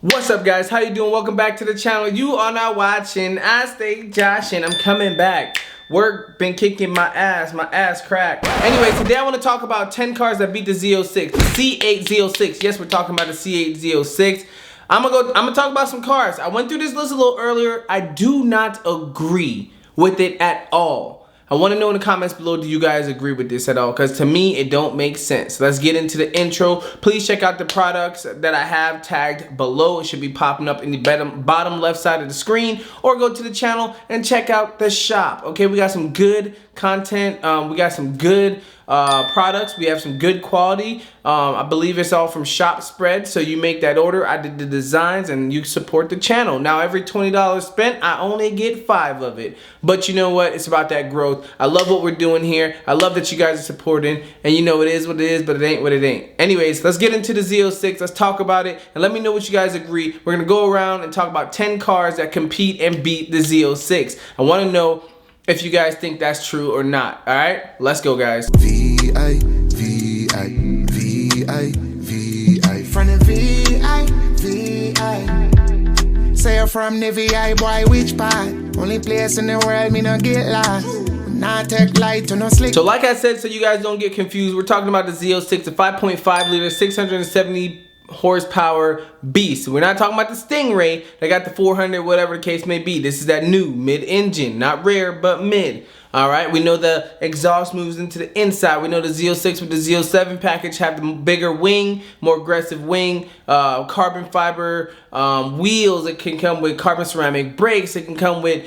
What's up, guys? How you doing? Welcome back to the channel. You are now watching I Stay Joshing. I'm coming back. Work been kicking my ass crack. Anyway, today I want to talk about 10 cars that beat the Z06, the C8 Yes, we're talking about the C8 I'm gonna talk about some cars. I went through this list a little earlier. I do not agree with it at all. I want to know in the comments below, do you guys agree with this at all? Because to me, it don't make sense. Let's get into the intro. Please check out the products that I have tagged below. It should be popping up in the bottom left side of the screen, or go to the channel and check out the shop. Okay, we got some good content. We got some good products. We have some good quality. I believe it's all from Shop Spread, so you make that order. I did the designs and you support the channel. Now every $20 spent, I only get 5 of it, but you know what, it's about that growth. I love what we're doing here. I love that you guys are supporting, and you know it is what it is, but it ain't what it ain't. Anyways, let's get into the Z06. Let's talk about it and let me know what you guys agree. We're gonna go around and talk about 10 cars that compete and beat the Z06. I want to know if you guys think that's true or not. All right, let's go, guys. VI, VI, VI, VI. From the VI, VI. Say you're from the VI, boy, which part? Only place in the world me no get lost. Not take light to no slick. So like I said, so you guys don't get confused, we're talking about the Z06, the 5.5 liter, 670 horsepower beast. We're not talking about the Stingray that got the 400, whatever the case may be. This is that new mid-engine, not rare, but mid. All right, we know the exhaust moves into the inside. We know the Z06 with the Z07 package have the bigger wing, more aggressive wing, carbon fiber wheels. It can come with carbon ceramic brakes. It can come with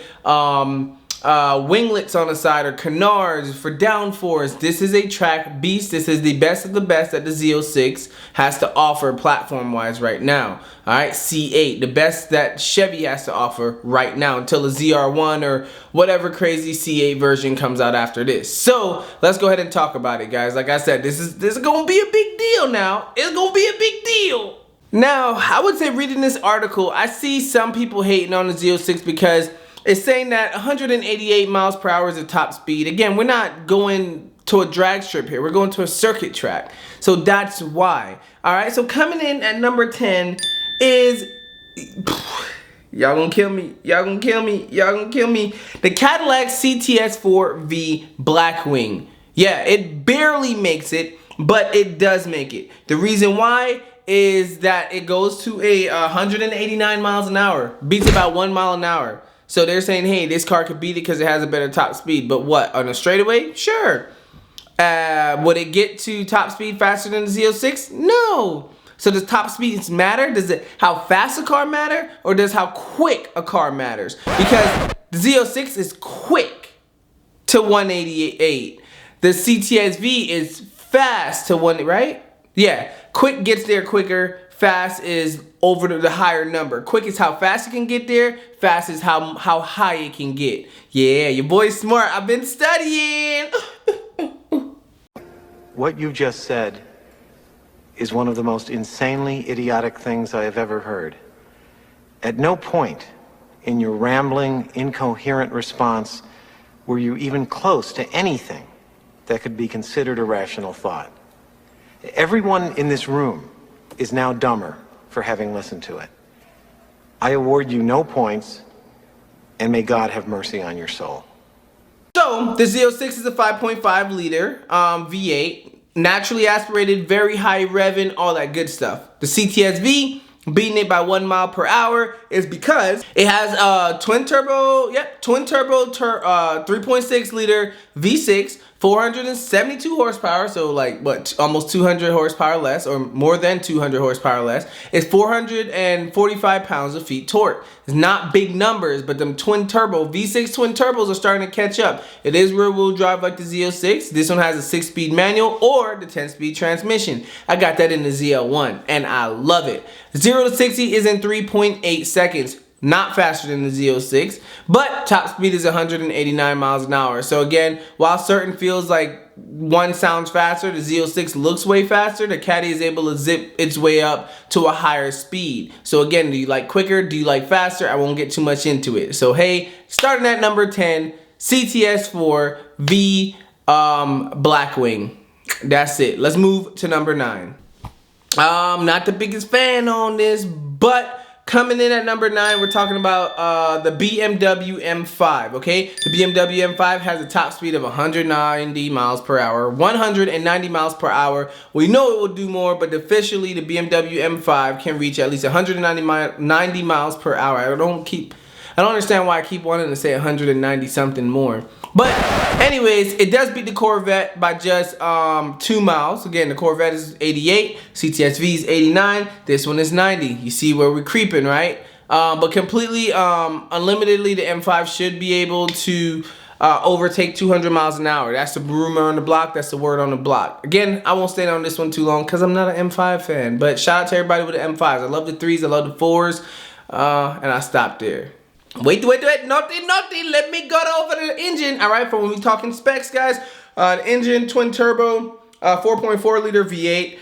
winglets on the side, or canards for downforce. This is a track beast. This is the best of the best that the Z06 has to offer platform wise right now. All right, C8, the best that Chevy has to offer right now until the ZR1 or whatever crazy C8 version comes out after this. So let's go ahead and talk about it, guys. Like I said, this is gonna be a big deal now. It's gonna be a big deal. Now, I would say reading this article, I see some people hating on the Z06 because it's saying that 188 miles per hour is the top speed. Again, we're not going to a drag strip here. We're going to a circuit track. So that's why. All right, so coming in at number 10 is, y'all gonna kill me. Y'all gonna kill me. Y'all gonna kill me. The Cadillac CTS4V Blackwing. Yeah, it barely makes it, but it does make it. The reason why is that it goes to a 189 miles an hour. Beats about 1 mile an hour. So they're saying, hey, this car could beat it because it has a better top speed. But what, on a straightaway? Sure. Would it get to top speed faster than the Z06? No. So does top speeds matter? Does it how fast a car matter? Or does how quick a car matters? Because the Z06 is quick to 188. The CTS-V is fast to right? Yeah, quick gets there quicker. Fast is over the higher number. Quick is how fast it can get there. Fast is how high it can get. Yeah, your boy's smart. I've been studying. What you just said is one of the most insanely idiotic things I have ever heard. At no point in your rambling, incoherent response were you even close to anything that could be considered a rational thought. Everyone in this room is now dumber for having listened to it. I award you no points, and may God have mercy on your soul. So the Z06 is a 5.5 liter V8, naturally aspirated, very high revving, all that good stuff. The CTS-V beating it by 1 mile per hour is because it has a twin turbo 3.6 liter V6, 472 horsepower, so like what, almost 200 horsepower less, or more than 200 horsepower less. It's 445 pounds of feet torque. It's not big numbers, but them twin turbo V6 twin turbos are starting to catch up. It is rear wheel drive like the Z06. This one has a 6-speed manual or the 10-speed transmission. I got that in the ZL1 and I love it. 0 to 60 is in 3.8 seconds. Not faster than the Z06, but top speed is 189 miles an hour. So again, while certain feels like one sounds faster, the Z06 looks way faster, the Caddy is able to zip its way up to a higher speed. So again, do you like quicker? Do you like faster? I won't get too much into it. So hey, starting at number 10, CTS4V Blackwing. That's it. Let's move to number 9. Not the biggest fan on this, but coming in at number 9, we're talking about the BMW M5, okay? The BMW M5 has a top speed of 190 miles per hour, 190 miles per hour. We know it will do more, but officially the BMW M5 can reach at least 190 miles per hour. I don't understand why I keep wanting to say 190 something more. But anyways, it does beat the Corvette by just 2 miles. Again, the Corvette is 88, CTSV is 89, this one is 90. You see where we're creeping, right? But completely, unlimitedly, the M5 should be able to overtake 200 miles an hour. That's the rumor on the block, that's the word on the block. Again, I won't stay on this one too long because I'm not an M5 fan. But shout out to everybody with the M5s. I love the 3s, I love the 4s, and I stopped there. Wait, naughty, let me go over the engine. All right, for when we talking specs, guys, the engine, twin turbo, 4.4 liter V8,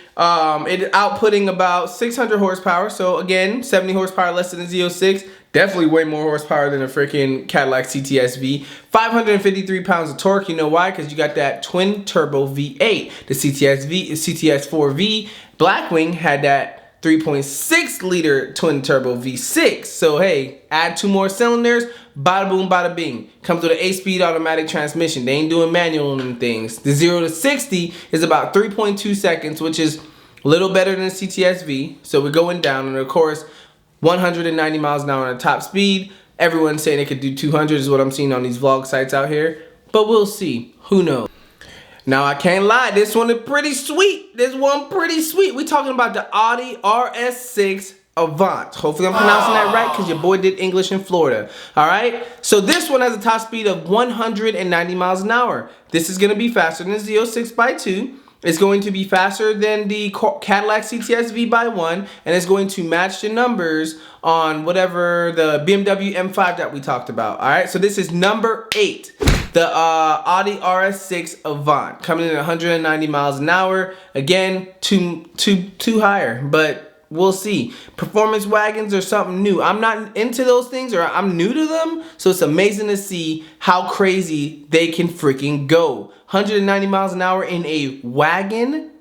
it outputting about 600 horsepower. So again, 70 horsepower less than the Z06, definitely way more horsepower than a freaking Cadillac CTSV. 553 pounds of torque. You know why? Because you got that twin turbo V8. The CTS4V Blackwing had that 3.6 liter twin turbo V6. So hey, add 2 more cylinders, bada boom, bada bing. Comes with an 8-speed automatic transmission. They ain't doing manual on them things. The 0 to 60 is about 3.2 seconds, which is a little better than CTSV. So we're going down, and of course, 190 miles an hour on the top speed. Everyone's saying it could do 200 is what I'm seeing on these vlog sites out here. But we'll see. Who knows? Now, I can't lie, this one is pretty sweet. This one pretty sweet. We're talking about the Audi RS6 Avant. Hopefully I'm pronouncing that right because your boy did English in Florida. All right? So this one has a top speed of 190 miles an hour. This is going to be faster than the Z06 by 2. It's going to be faster than the Cadillac CTSV by 1. And it's going to match the numbers on whatever the BMW M5 that we talked about. All right? So this is number 8. The Audi RS6 Avant, coming in at 190 miles an hour. Again, too higher, but we'll see. Performance wagons are something new. I'm not into those things, or I'm new to them, so it's amazing to see how crazy they can freaking go. 190 miles an hour in a wagon?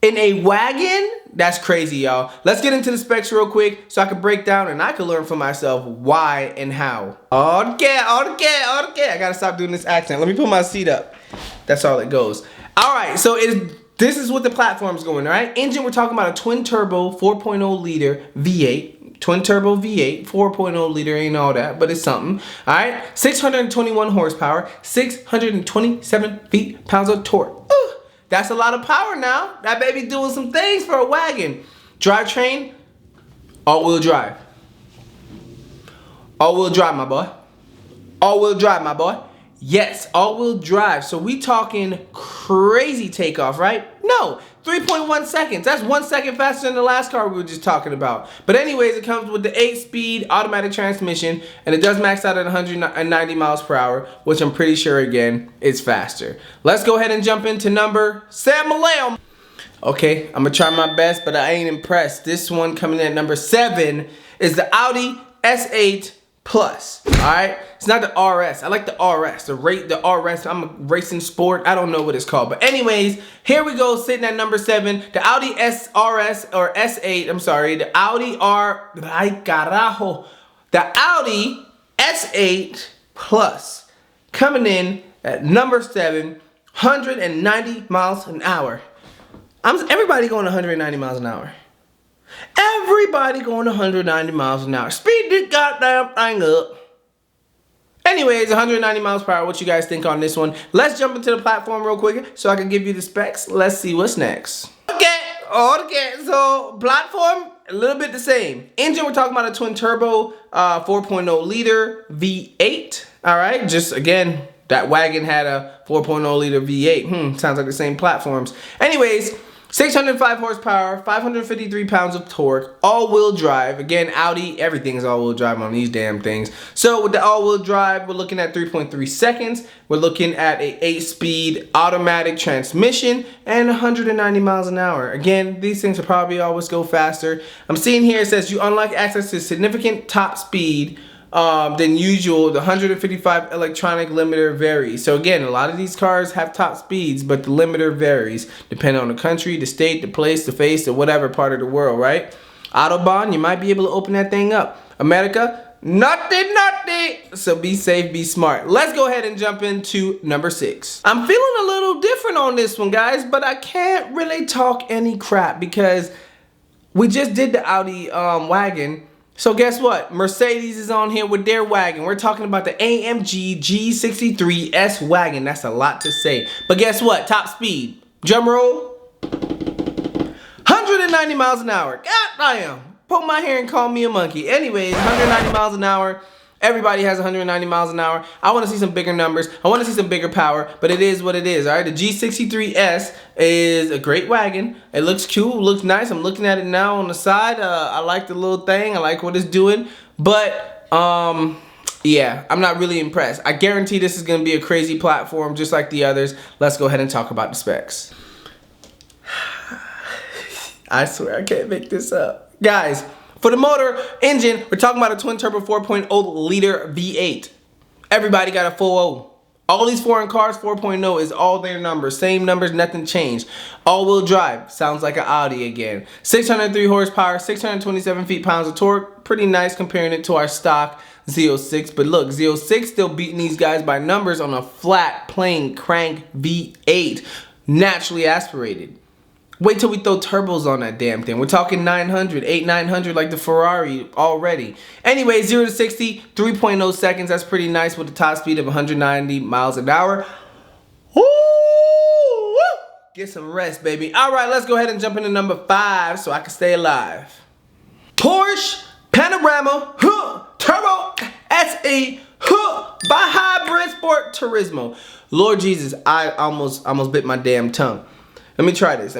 In a wagon? That's crazy, y'all. Let's get into the specs real quick so I can break down and I can learn for myself why and how. Okay. I gotta stop doing this accent. Let me put my seat up. That's all it goes. All right, so this is what the platform's going, all right? Engine, we're talking about a twin turbo 4.0 liter V8. Twin turbo V8, 4.0 liter, ain't all that, but it's something. All right, 621 horsepower, 627 pounds of torque. Ooh. That's a lot of power now. That baby doing some things for a wagon. Drivetrain, all-wheel drive. All-wheel drive, my boy. All-wheel drive, my boy. Yes, all-wheel drive. So we talking crazy takeoff, right? No, 3.1 seconds. That's 1 second faster than the last car we were just talking about. But anyways, it comes with the 8-speed automatic transmission, and it does max out at 190 miles per hour, which I'm pretty sure, again, is faster. Let's go ahead and jump into number 7. Okay, I'm gonna try my best, but I ain't impressed. This one coming in at number 7 is the Audi S8 Plus. All right, it's not the RS. I like the RS. The RS. I'm a racing sport. I don't know what it's called, but anyways, here we go. Sitting at number 7, the Audi SRS or S8. I'm sorry, the Audi the Audi S8 Plus coming in at number 7, 190 miles an hour. Everybody going 190 miles an hour. Everybody going 190 miles an hour. Speed this goddamn thing up. Anyways, 190 miles per hour. What you guys think on this one? Let's jump into the platform real quick so I can give you the specs. Let's see what's next. Okay, so platform, a little bit the same. Engine, we're talking about a twin turbo 4.0 liter V8. All right, just again, that wagon had a 4.0 liter V8. Sounds like the same platforms. Anyways, 605 horsepower, 553 pounds of torque, all-wheel drive. Again, Audi, everything's all-wheel drive on these damn things. So with the all-wheel drive, we're looking at 3.3 seconds. We're looking at a 8-speed automatic transmission and 190 miles an hour. Again, these things will probably always go faster. I'm seeing here it says you unlock access to significant top speed than usual. The 155 electronic limiter varies. So again, a lot of these cars have top speeds, but the limiter varies depending on the country, the state, the place, the face, or whatever part of the world, right? Autobahn, you might be able to open that thing up. America, naughty. So be safe, be smart. Let's go ahead and jump into number 6. I'm feeling a little different on this one, guys, but I can't really talk any crap because we just did the Audi wagon. So guess what? Mercedes is on here with their wagon. We're talking about the AMG G63 S wagon. That's a lot to say. But guess what? Top speed. Drum roll. 190 miles an hour. God damn. Poke my hair and call me a monkey. Anyways, 190 miles an hour. Everybody has 190 miles an hour. I want to see some bigger numbers. I want to see some bigger power, but it is what it is, all right? The G63S is a great wagon. It looks cool, looks nice. I'm looking at it now on the side. I like the little thing. I like what it's doing, but yeah, I'm not really impressed. I guarantee this is going to be a crazy platform just like the others. Let's go ahead and talk about the specs. I swear I can't make this up. Guys, for the motor engine, we're talking about a twin turbo 4.0 liter V8. Everybody got a 4.0. All these foreign cars, 4.0 is all their numbers. Same numbers, nothing changed. All-wheel drive, sounds like an Audi again. 603 horsepower, 627 feet-pounds of torque. Pretty nice comparing it to our stock Z06. But look, Z06 still beating these guys by numbers on a flat, plain crank V8. Naturally aspirated. Wait till we throw turbos on that damn thing. We're talking 900, 900 like the Ferrari already. Anyway, 0 to 60, 3.0 seconds. That's pretty nice with a top speed of 190 miles an hour. Woo! Get some rest, baby. All right, let's go ahead and jump into number 5 so I can stay alive. Porsche Panorama Turbo SE by Hybrid Sport Turismo. Lord Jesus, I almost bit my damn tongue. Let me try this.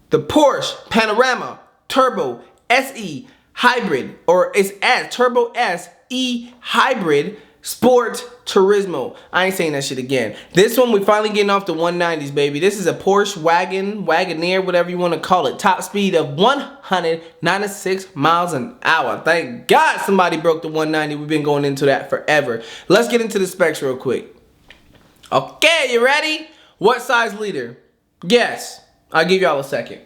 The Porsche Panorama Turbo SE Hybrid, or it's S, Turbo SE Hybrid Sport Turismo. I ain't saying that shit again. This one, we finally getting off the 190s, baby. This is a Porsche wagon, Wagoneer, whatever you want to call it. Top speed of 196 miles an hour. Thank God somebody broke the 190. We've been going into that forever. Let's get into the specs real quick. Okay, you ready? What size liter? Yes, I'll give y'all a second.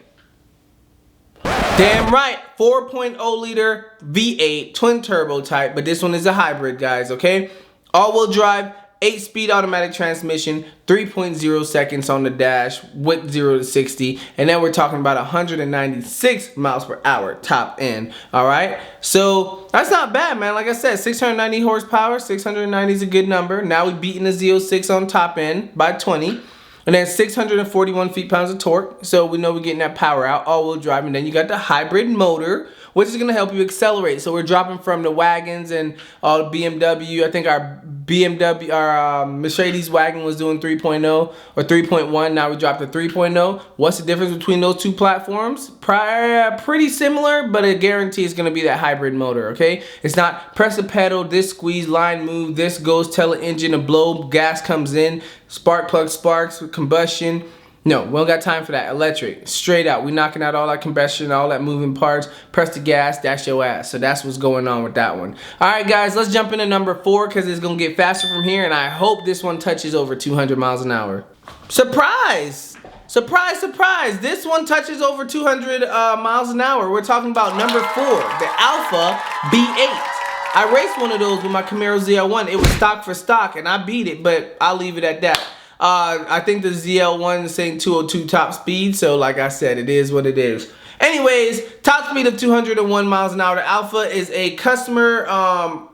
Damn right, 4.0 liter V8 twin turbo type, but this one is a hybrid, guys, okay? All-wheel drive, 8-speed automatic transmission, 3.0 seconds on the dash with 0 to 60, and then we're talking about 196 miles per hour top end, all right? So that's not bad, man. Like I said, 690 horsepower, 690 is a good number. Now we're beating the Z06 on top end by 20. And then 641 feet-pounds of torque, so we know we're getting that power out, all-wheel drive. And then you got the hybrid motor, which is going to help you accelerate. So we're dropping from the wagons and all the BMW. I think our Mercedes wagon was doing 3.0 or 3.1. Now we dropped to 3.0. What's the difference between those two platforms? Pretty similar, but I guarantee it's going to be that hybrid motor, okay? It's not press a pedal, this squeeze, line move, this goes, tell the engine to blow, gas comes in, spark plug sparks with combustion. No, we don't got time for that. Electric, straight out. We knocking out all that combustion, all that moving parts. Press the gas, that's your ass. So that's what's going on with that one. All right, guys, let's jump into number 4 because it's going to get faster from here, and I hope this one touches over 200 miles an hour. Surprise! Surprise, surprise. This one touches over 200 miles an hour. We're talking about number 4, the Alpha B8. I raced one of those with my Camaro ZL1. It was stock for stock, and I beat it, but I'll leave it at that. I think the ZL1 is saying 202 top speed, so like I said, it is what it is. Anyways, top speed of 201 miles an hour. The Alpha is a customer,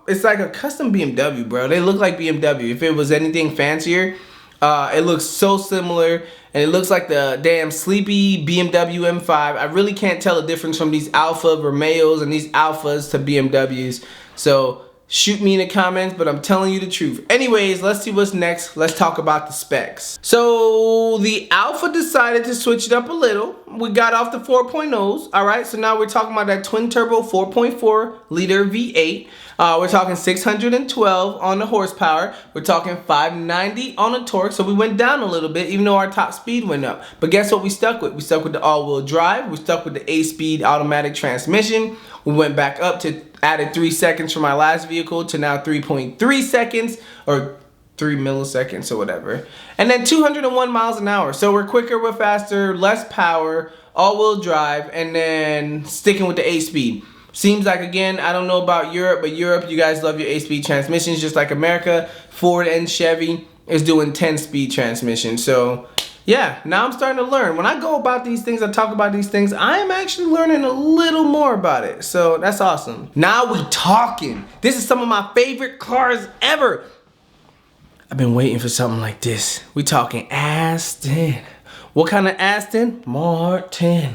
it's like a custom BMW, bro. They look like BMW. If it was anything fancier, it looks so similar, and it looks like the damn sleepy BMW M5. I really can't tell the difference from these Alfa Romeos and these Alphas to BMWs. So shoot me in the comments, but I'm telling you the truth. Anyways, let's see what's next. Let's talk about the specs. So the Alpha decided to switch it up a little, we got off the 4.0s. All right, so now we're talking about that twin turbo 4.4 liter V8. We're talking 612 on the horsepower. We're talking 590 on the torque. So we went down a little bit, even though our top speed went up. But guess what we stuck with? We stuck with the all-wheel drive. We stuck with the 8-speed automatic transmission. We went back up to added 3 seconds from our last vehicle to now 3.3 seconds or 3 milliseconds or whatever. And then 201 miles an hour. So we're quicker, we're faster, less power, all-wheel drive, and then sticking with the 8-speed. Seems like, again, I don't know about Europe, but Europe, you guys love your 8-speed transmissions just like America. Ford and Chevy is doing 10-speed transmission. So, yeah, now I'm starting to learn. When I go about these things, I talk about these things, I am actually learning a little more about it. So, that's awesome. Now we talking. This is some of my favorite cars ever. I've been waiting for something like this. We talking Aston. What kind of Aston? Martin.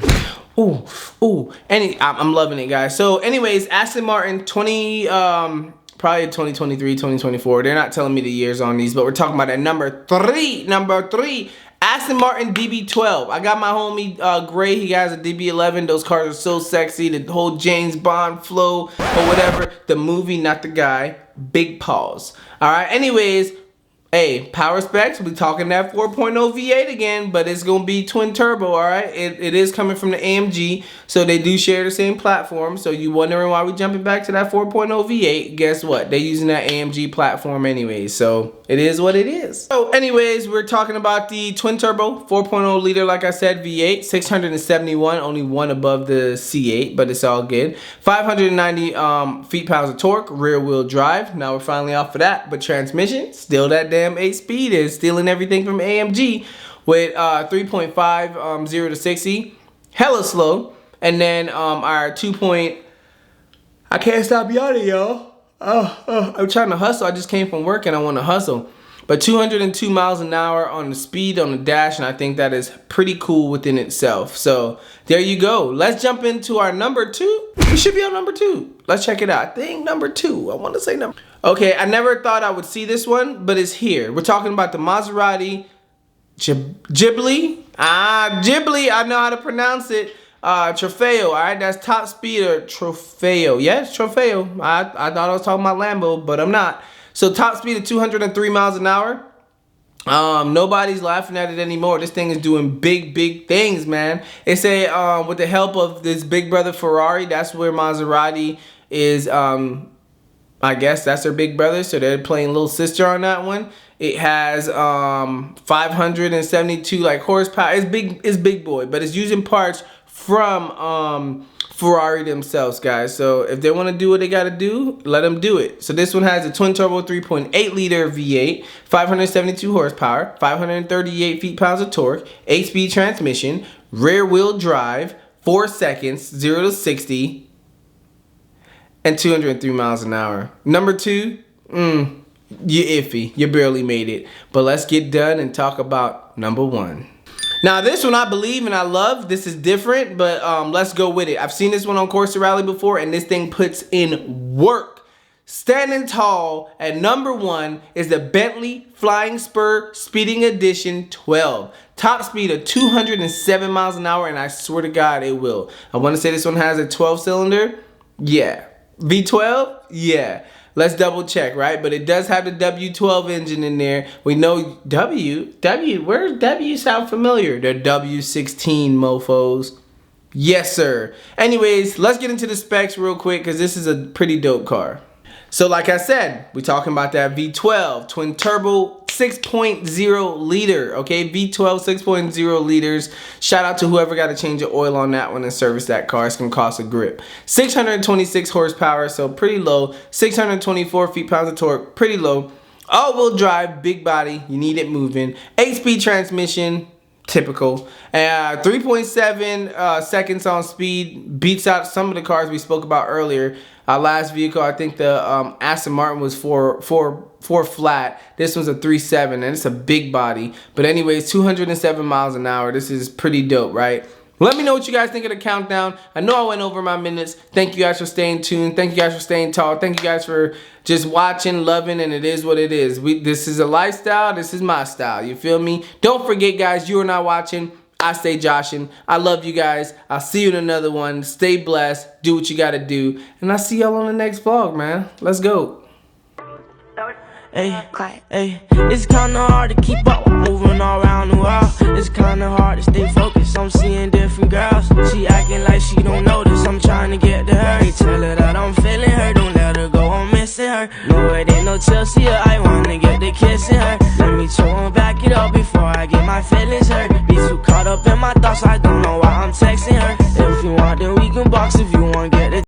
Ooh, ooh. I'm loving it, guys. So anyways, Aston Martin probably 2023, 2024. They're not telling me the years on these, but we're talking about that number three, Aston Martin DB12. I got my homie Gray, he has a DB11. Those cars are so sexy. The whole James Bond flow or whatever. The movie, not the guy. Big pause. All right, anyways, hey, power specs, we talking that 4.0 V8 again, but it's gonna be twin turbo, all right? It is coming from the AMG, so they do share the same platform. So you wondering why we jumping back to that 4.0 V8? Guess what? They using that AMG platform anyways, so it is what it is. So anyways, we're talking about the twin turbo 4.0 liter, like I said, V8, 671, only one above the C8, but it's all good. 590 feet-pounds of torque, rear wheel drive. Now we're finally off of that, but transmission, still that damn 8-speed is stealing everything from AMG with 3.5 0 to 60, hella slow. And then our 2. I can't stop yawning, y'all. I'm trying to hustle. I just came from work and I want to hustle. But 202 miles an hour on the speed on the dash, and I think that is pretty cool within itself. So there you go. Let's jump into our number 2. We should be on number 2. Let's check it out. I think number 2. I want to say number. Okay, I never thought I would see this one, but it's here. We're talking about the Maserati Ghibli. Ghibli. I know how to pronounce it. Trofeo, all right, that's top speed or Trofeo. Yes, Trofeo. I thought I was talking about Lambo, but I'm not. So top speed of 203 miles an hour. Nobody's laughing at it anymore. This thing is doing big things, man. They say with the help of this big brother Ferrari, that's where Maserati is. I guess that's their big brother, so they're playing little sister on that one. It has 572 like horsepower. It's big boy, but it's using parts from Ferrari themselves, guys. So if they want to do what they got to do, let them do it. So this one has a twin turbo 3.8 liter V8, 572 horsepower, 538 feet-pounds of torque, 8-speed transmission, rear wheel drive, 4 seconds, 0 to 60, and 203 miles an hour. Number 2, you're iffy. You barely made it. But let's get done and talk about number 1. Now this one I believe and I love. This is different, but let's go with it. I've seen this one on Corsa Rally before, and this thing puts in work. Standing tall at number 1 is the Bentley Flying Spur Speeding Edition 12. Top speed of 207 miles an hour, and I swear to God it will. I want to say this one has a 12-cylinder. Yeah. V12? Yeah. Let's double check, right? But it does have the W12 engine in there. We know where's W sound familiar? The W16 mofos. Yes, sir. Anyways, let's get into the specs real quick because this is a pretty dope car. So like I said, we're talking about that V12 twin turbo 6.0 liter, okay? V12 6.0 liters. Shout out to whoever got to change the oil on that one and service that car. It's gonna cost a grip. 626 horsepower, so pretty low. 624 feet-pounds of torque, pretty low. All-wheel drive, big body, you need it moving. 8-speed transmission, typical. 3.7 seconds on speed, beats out some of the cars we spoke about earlier. Our last vehicle, I think the Aston Martin was 4 flat. This one's a 3.7, and it's a big body. But anyways, 207 miles an hour. This is pretty dope, right? Let me know what you guys think of the countdown. I know I went over my minutes. Thank you guys for staying tuned. Thank you guys for staying tall. Thank you guys for just watching, loving, and it is what it is. This is a lifestyle. This is my style. You feel me? Don't forget, guys, you are not watching I stay joshing. I love you guys. I'll see you in another one. Stay blessed. Do what you gotta do. And I'll see y'all on the next vlog, man. Let's go. Hey, hey, it's kinda hard to keep up, moving all around the world. It's kinda hard to stay focused, I'm seeing different girls. She acting like she don't notice, I'm trying to get to her. Hey, tell her that I'm feeling her, don't let her go, I'm missing her. No, it ain't no Chelsea, I wanna get the kissing her. Let me chill and back it up before I get my feelings hurt. Be too caught up in my thoughts, I don't